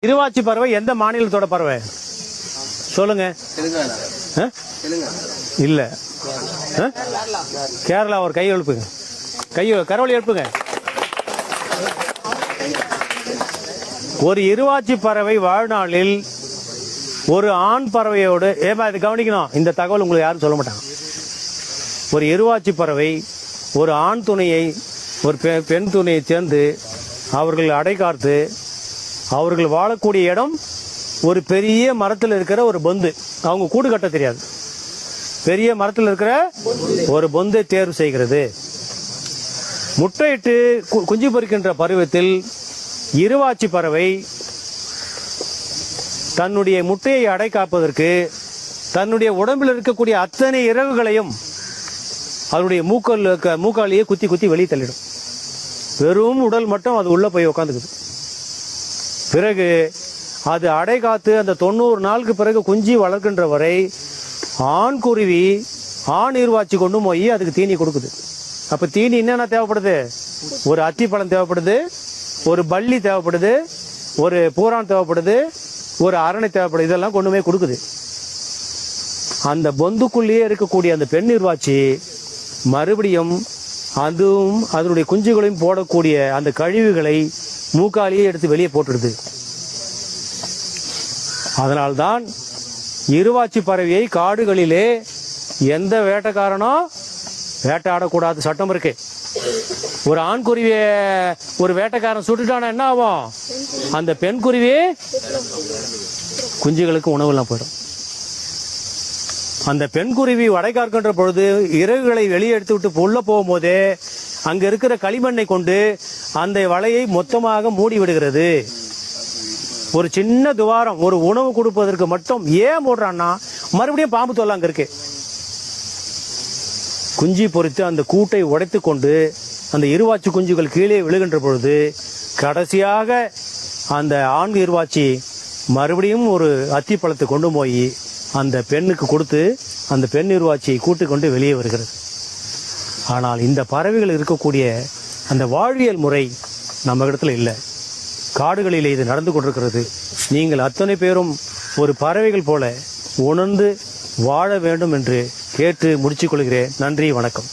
இருவாச்சி பறவை எந்த மாநிலத்தோட பறவை சொல்லுங்க? இல்ல, கேரளா. ஒரு கை எழுப்புங்க, கரவழி எழுப்புங்க. ஒரு இருவாச்சி பறவை வாழ்நாளில் ஒரு ஆண் பறவையோடு, இது கவனிக்கணும், இந்த தகவல் உங்களுக்கு யாரும் சொல்ல மாட்டாங்க. ஒரு இருவாச்சி பறவை ஒரு ஆண் துணையை ஒரு பெண் துணையை சேர்ந்து அவர்கள் அடைகாத்து அவர்கள் வாழக்கூடிய இடம் ஒரு பெரிய மரத்தில் இருக்கிற ஒரு பொந்து. அவங்க கூடு கட்ட தெரியாது, பெரிய மரத்தில் இருக்கிற ஒரு பொந்தை தேர்வு செய்கிறது. முட்டையிட்டு குஞ்சு பொரிக்கின்ற பருவத்தில் இருவாச்சி பறவை தன்னுடைய முட்டையை அடை காப்பதற்கு தன்னுடைய உடம்பில் இருக்கக்கூடிய அத்தனை இறகுகளையும் அதனுடைய மூக்காலேயே குத்தி குத்தி வெளியே தள்ளிடும். வெறும் உடல் மட்டும் அது உள்ள போய் உட்காந்துக்குது. பிறகு அது அடை காத்து அந்த 90 நாளுக்கு பிறகு குஞ்சு வளர்க்கின்ற வரை ஆண் குருவி ஆண் இருவாச்சி கொண்டு போய் அதுக்கு தீனி கொடுக்குது. அப்ப தீனி என்னென்ன தேவைப்படுது? ஒரு அத்திப்பழம் தேவைப்படுது, ஒரு பள்ளி தேவைப்படுது, ஒரு பூரான் தேவைப்படுது, ஒரு அரணை தேவைப்படுது. இதெல்லாம் கொண்டு போய் கொடுக்குது. அந்த பொந்துக்குள்ளேயே இருக்கக்கூடிய அந்த பெண் இருவாச்சி மறுபடியும் அதுவும் அதனுடைய குஞ்சுகளையும் போடக்கூடிய அந்த கழிவுகளை மூக்காலேயே எடுத்து வெளியே போட்டுடுது. அதனால்தான் இருவாச்சி பறவையை காடுகளிலே எந்த வேட்டைக்காரனும் வேட்டையாடக்கூடாது சட்டம் இருக்கு. ஒரு ஆண் குருவியை ஒரு வேட்டைக்காரன் சுட்டுட்டானா என்ன ஆகும்? அந்த பெண் குருவி குஞ்சுகளுக்கு உணவுலாம் போயிடும். அந்த பெண் குருவி வடை காக்கின்ற பொழுது இறகுகளை வெளியே எடுத்து விட்டு உள்ள போகும்போதே அங்க இருக்கிற களிமண்ணை கொண்டு அந்த வலையை மொத்தமாக மூடி விடுகிறது. ஒரு சின்ன துவாரம், ஒரு உணவு கொடுப்பதற்கு மட்டும். ஏன் மூடுறான்னா மறுபடியும் பாம்பு தொல்லை அங்க இருக்கு. குஞ்சு பொறித்து அந்த கூட்டை உடைத்து கொண்டு அந்த இருவாச்சி குஞ்சுகள் கீழே விழுகின்ற பொழுது கடைசியாக அந்த ஆண் இருவாச்சி மறுபடியும் ஒரு அத்திப்பழத்தை கொண்டு போய் அந்த பெண்ணுக்கு கொடுத்து அந்த பெண் இருவாச்சியை கூட்டிக் கொண்டு வெளியே வருகிறது. ஆனால் இந்த பறவைகள் இருக்கக்கூடிய அந்த வாழ்வியல் முறை நம்ம இடத்துல இல்லை. காடுகளில் இது நடந்து கொண்டிருக்கிறது. நீங்கள் அத்தனை பேரும் ஒரு பறவைகள் போல உணர்ந்து வாழ வேண்டும் என்று கேட்டு முடிச்சுக் கொள்கிறேன். நன்றி, வணக்கம்.